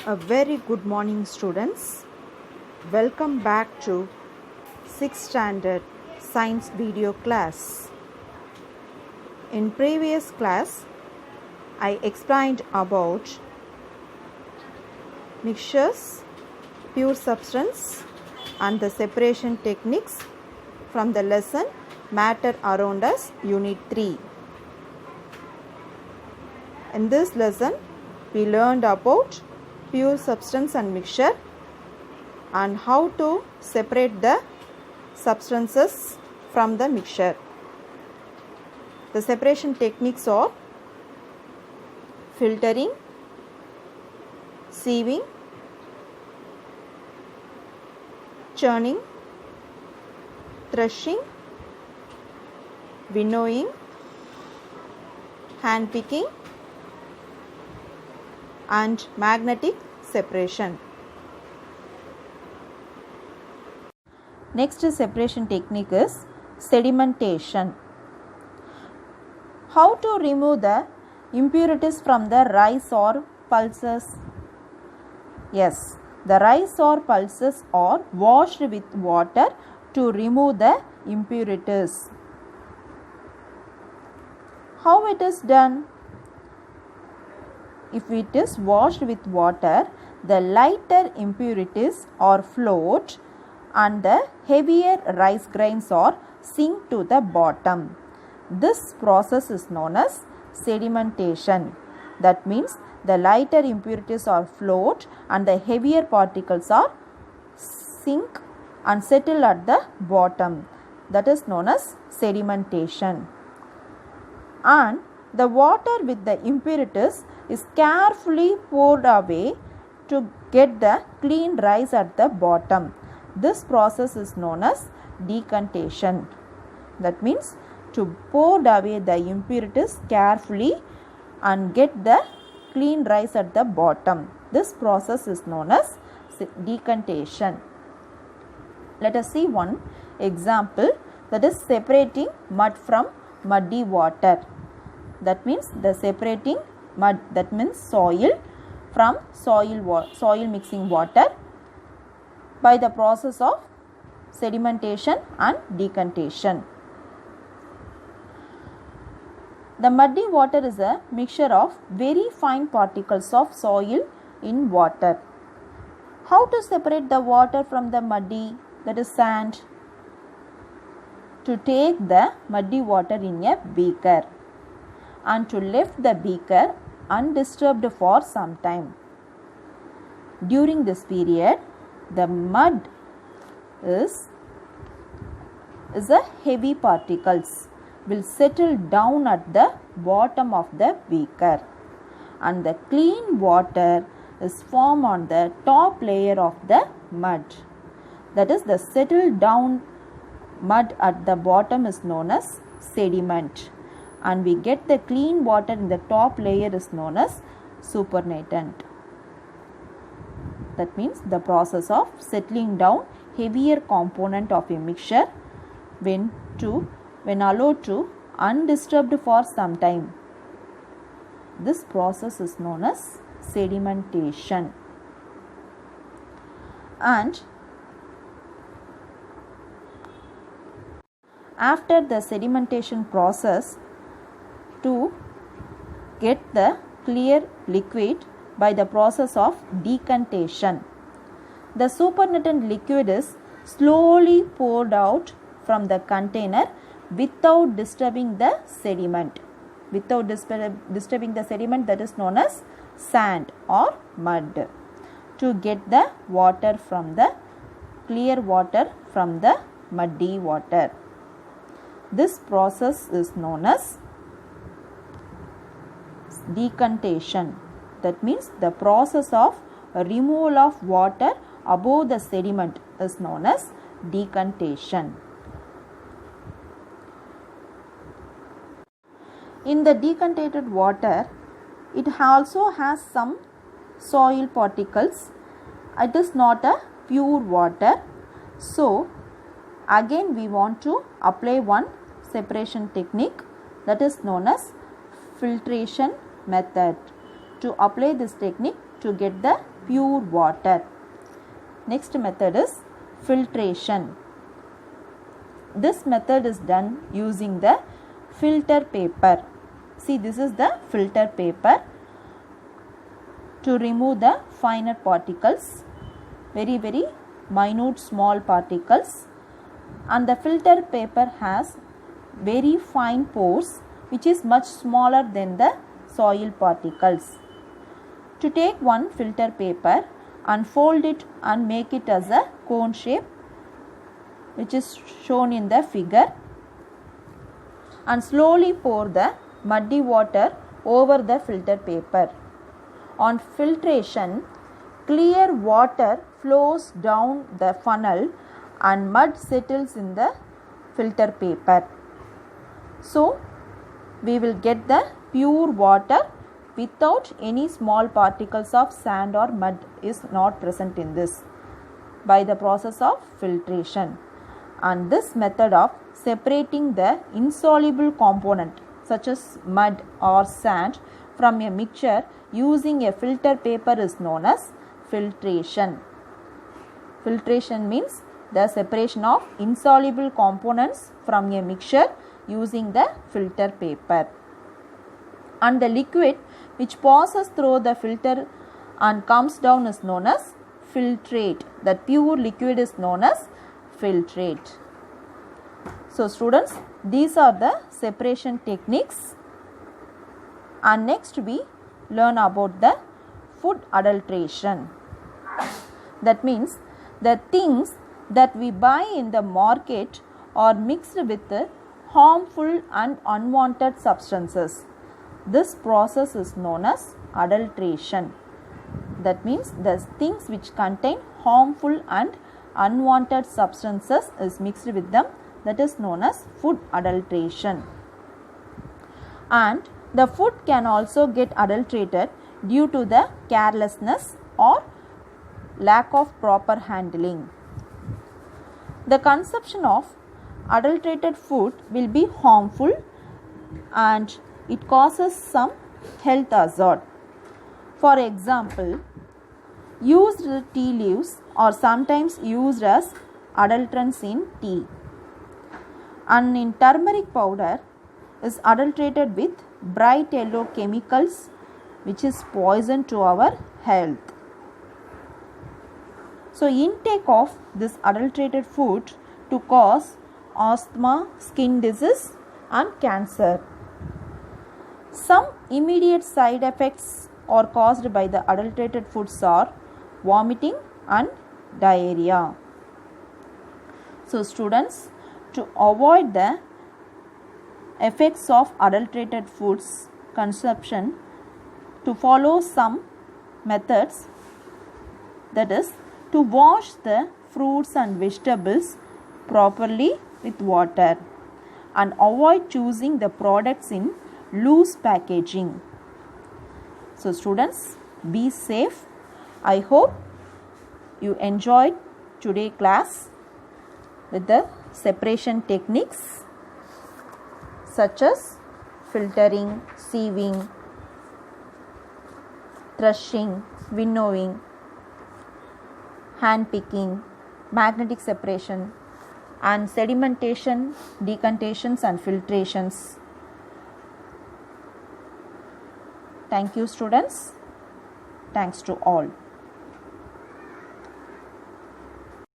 A very good morning, students. Welcome back to 6th standard science video class. In previous class, I explained about mixtures, pure substance and the separation techniques from the lesson Matter Around Us, Unit 3. In this lesson, we learned about pure substance and mixture and how to separate the substances from the mixture. The separation techniques are filtering, sieving, churning, threshing, winnowing, hand picking and magnetic separation. Next separation technique is sedimentation. How to remove the impurities from the rice or pulses? Yes, the rice or pulses are washed with water to remove the impurities. How it is done? If it is washed with water, the lighter impurities are float and the heavier rice grains are sink to the bottom. This process is known as sedimentation. That means the lighter impurities are float and the heavier particles are sink and settle at the bottom. That is known as sedimentation. And the water with the impurities is carefully poured away to get the clean rice at the bottom. This process is known as decantation. That means to pour away the impurities carefully and get the clean rice at the bottom. This process is known as decantation. Let us see one example, that is separating mud from muddy water. That means the separating mud, that means soil from soil mixing water by the process of sedimentation and decantation. The muddy water is a mixture of very fine particles of soil in water. How to separate the water from the muddy, that is sand? To take the muddy water in a beaker and to lift the beaker undisturbed for some time. During this period, the mud is a heavy particles will settle down at the bottom of the beaker and the clean water is formed on the top layer of the mud. That is, the settled down mud at the bottom is known as sediment, and we get the clean water in the top layer is known as supernatant. That means the process of settling down heavier component of a mixture when allowed to undisturbed for some time. This process is known as sedimentation. And after the sedimentation process, to get the clear liquid by the process of decantation, the supernatant liquid is slowly poured out from the container without disturbing the sediment. Without disturbing the sediment, that is known as sand or mud, to get the water from the clear water from the muddy water. This process is known as decantation. That means the process of removal of water above the sediment is known as decantation. In the decantated water, it also has some soil particles. It is not a pure water. So, again we want to apply one separation technique, that is known as filtration method. To apply this technique to get the pure water. Next method is filtration. This method is done using the filter paper. See, this is the filter paper to remove the finer particles, very minute small particles, and the filter paper has very fine pores which is much smaller than the soil particles. To take one filter paper and fold it and make it as a cone shape, which is shown in the figure, and slowly pour the muddy water over the filter paper. On filtration, clear water flows down the funnel and mud settles in the filter paper. So, we will get the pure water without any small particles of sand or mud is not present in this by the process of filtration. And this method of separating the insoluble component such as mud or sand from a mixture using a filter paper is known as filtration. Filtration means the separation of insoluble components from a mixture using the filter paper. And the liquid which passes through the filter and comes down is known as filtrate. That pure liquid is known as filtrate. So students, these are the separation techniques, and next we learn about the food adulteration. That means the things that we buy in the market are mixed with harmful and unwanted substances. This process is known as adulteration. That means the things which contain harmful and unwanted substances is mixed with them. That is known as food adulteration. And the food can also get adulterated due to the carelessness or lack of proper handling. The consumption of adulterated food will be harmful and it causes some health hazard. For example, used tea leaves are sometimes used as adulterants in tea, and in turmeric powder is adulterated with bright yellow chemicals which is poison to our health. So intake of this adulterated food to cause asthma, skin disease and cancer. Some immediate side effects are caused by the adulterated foods are vomiting and diarrhea. So students, to avoid the effects of adulterated foods consumption, to follow some methods, that is to wash the fruits and vegetables properly with water and avoid choosing the products in loose packaging. So students, be safe. I hope you enjoyed today's class with the separation techniques such as filtering, sieving, threshing, winnowing, hand picking, magnetic separation, and sedimentation, decantations and filtrations. Thank you students. Thanks to all.